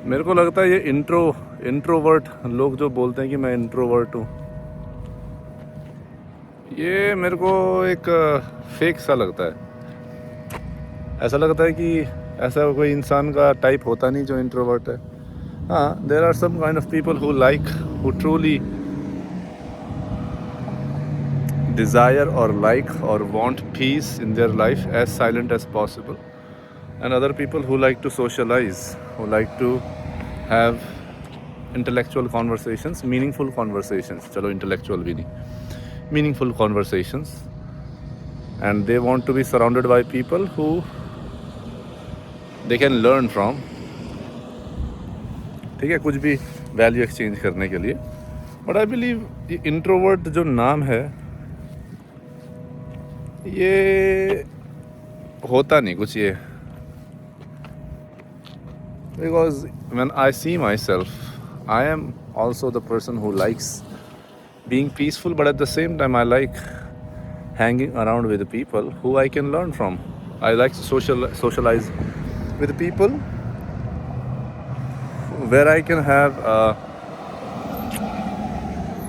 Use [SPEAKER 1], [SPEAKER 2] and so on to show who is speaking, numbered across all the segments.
[SPEAKER 1] मेरे को लगता है ये इंट्रोवर्ट लोग जो बोलते हैं कि मैं इंट्रोवर्ट हूँ, ये मेरे को एक फेक सा लगता है। ऐसा लगता है कि ऐसा कोई इंसान का टाइप होता नहीं जो इंट्रोवर्ट है। हाँ, there are some kind of people who truly desire or like or want peace in their life as silent as possible, and other people who like to socialize, who like to have intellectual conversations, meaningful conversations, chalo intellectual bhi nahi, meaningful conversations, and they want to be surrounded by people who they can learn from, ठीक है, कुछ भी value exchange करने के लिए। But I believe introvert जो नाम है ये होता नहीं कुछ ये, because when I see myself, I am also the person who likes being peaceful, but at the same time I like hanging around with the people who I can learn from. I like to socialize with people where I can have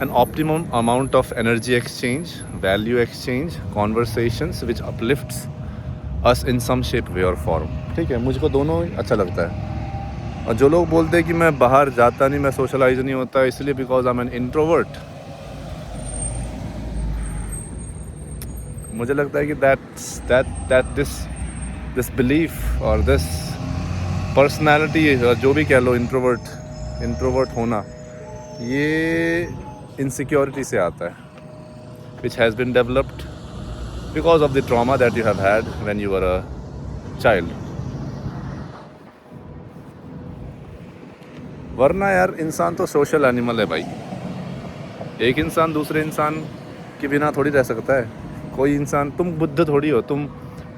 [SPEAKER 1] an optimum amount of energy exchange, value exchange, conversations which uplifts us in some shape, way or form. ठीक है, मुझको दोनों अच्छा लगता है। और जो लोग बोलते हैं कि मैं बाहर जाता नहीं, मैं सोशलाइज नहीं होता इसलिए because I am an introvert, मुझे लगता है कि दैट दिस बिलीफ और दिस पर्सनैलिटी, जो भी कह लो, इंट्रोवर्ट होना, ये इनसिक्योरिटी से आता है, which has been developed because of the trauma that you have had when you were a child. वरना यार इंसान तो सोशल एनिमल है भाई। एक इंसान दूसरे इंसान के बिना थोड़ी रह सकता है। कोई इंसान, तुम बुद्ध थोड़ी हो, तुम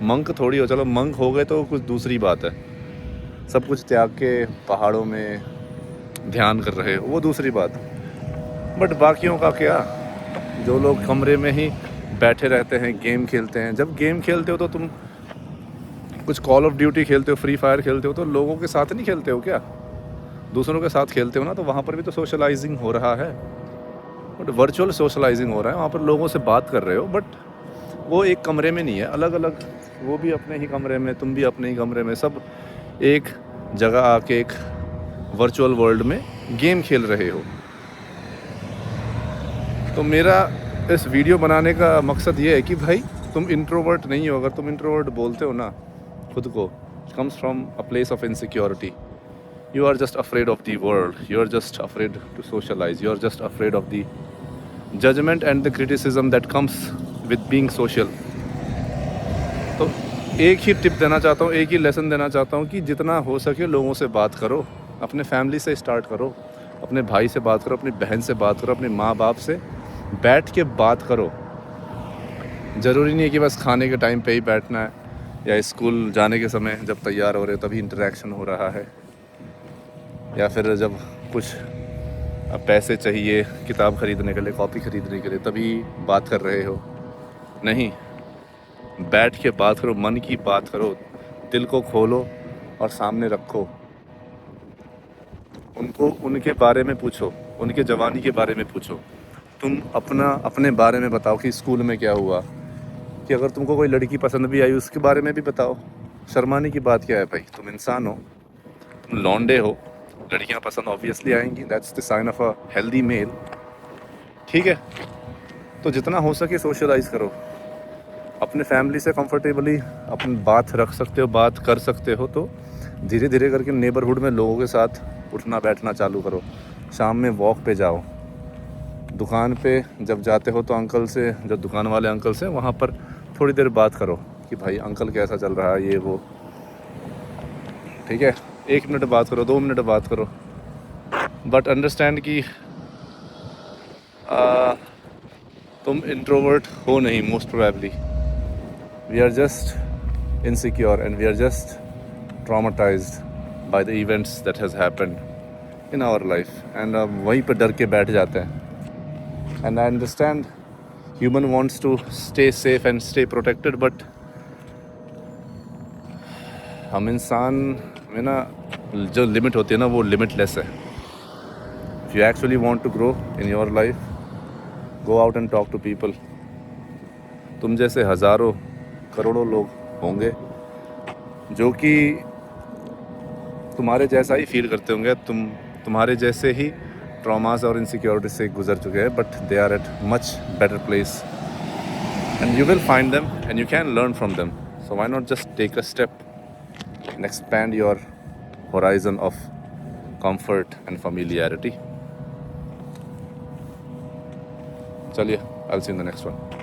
[SPEAKER 1] मंक थोड़ी हो। चलो मंक हो गए तो कुछ दूसरी बात है, सब कुछ त्याग के पहाड़ों में ध्यान कर रहे हो, वो दूसरी बात। बट बाकियों का क्या, जो लोग कमरे में ही बैठे रहते हैं, गेम खेलते हैं। जब गेम खेलते हो तो तुम कुछ कॉल ऑफ ड्यूटी खेलते हो, फ्री फायर खेलते हो, तो लोगों के साथ नहीं खेलते हो क्या, दूसरों के साथ खेलते हो ना, तो वहाँ पर भी तो सोशलाइजिंग हो रहा है। बट वर्चुअल सोशलाइजिंग हो रहा है, वहाँ पर लोगों से बात कर रहे हो, बट वो एक कमरे में नहीं है, अलग अलग, वो भी अपने ही कमरे में, तुम भी अपने ही कमरे में, सब एक जगह आके एक वर्चुअल वर्ल्ड में गेम खेल रहे हो। तो मेरा इस वीडियो बनाने का मकसद ये है कि भाई तुम इंट्रोवर्ट नहीं हो। अगर तुम इंट्रोवर्ट बोलते हो ना खुद को, comes from a place of insecurity. You are just afraid of the world. You are just afraid to socialize. You are just afraid of the judgment and the criticism that comes with being social. तो एक ही tip देना चाहता हूँ, एक ही lesson देना चाहता हूँ कि जितना हो सके लोगों से बात करो। अपने फैमिली से स्टार्ट करो, अपने भाई से बात करो, अपनी बहन से बात करो, अपने माँ बाप से बैठ के बात करो। ज़रूरी नहीं है कि बस खाने के टाइम पे ही बैठना है, या स्कूल जाने के समय जब तैयार हो रहे हो तभी इंटरेक्शन हो रहा है, या फिर जब कुछ पैसे चाहिए किताब ख़रीदने के लिए, कॉपी ख़रीदने के लिए, तभी बात कर रहे हो। नहीं, बैठ के बात करो, मन की बात करो, दिल को खोलो और सामने रखो। उनको उनके बारे में पूछो, उनके जवानी के बारे में पूछो। तुम अपने बारे में बताओ कि स्कूल में क्या हुआ, कि अगर तुमको कोई लड़की पसंद भी आई उसके बारे में भी बताओ। शर्माने की बात क्या है भाई, तुम इंसान हो, तुम लौंडे हो, लड़कियां पसंद ऑब्वियसली आएंगी, that's the sign of a healthy male. ठीक है, तो जितना हो सके सोशलाइज करो, अपने फैमिली से कंफर्टेबली अपनी बात रख सकते हो, बात कर सकते हो, तो धीरे धीरे करके नेबरहुड में लोगों के साथ उठना बैठना चालू करो। शाम में वॉक पे जाओ, दुकान पे जब जाते हो तो अंकल से, जब दुकान वाले अंकल से, वहाँ पर थोड़ी देर बात करो कि भाई अंकल कैसा चल रहा है, ये वो। ठीक है, 1 मिनट बात करो, 2 मिनट बात करो, बट अंडरस्टैंड कि तुम इंट्रोवर्ट हो नहीं, most probably we are just insecure and we are just traumatised by the events that has happened in our life, and वहीं पर डर के बैठ जाते हैं। And I understand human wants to stay safe and stay protected, but हम इंसान में ना जो लिमिट होती है ना वो लिमिटलेस है. If you actually want to grow in your life, go out and talk to people. तुम जैसे हज़ारों करोड़ों लोग होंगे जो कि तुम्हारे जैसा ही फील करते होंगे, तुम्हारे जैसे ही ट्रॉमास और इनसिक्योरिटी से गुजर चुके हैं, but they are at much better place and you will find them and you can learn from them. So why not just take a step and expand your horizon of comfort and familiarity. Chaliye, I'll see you in the next one.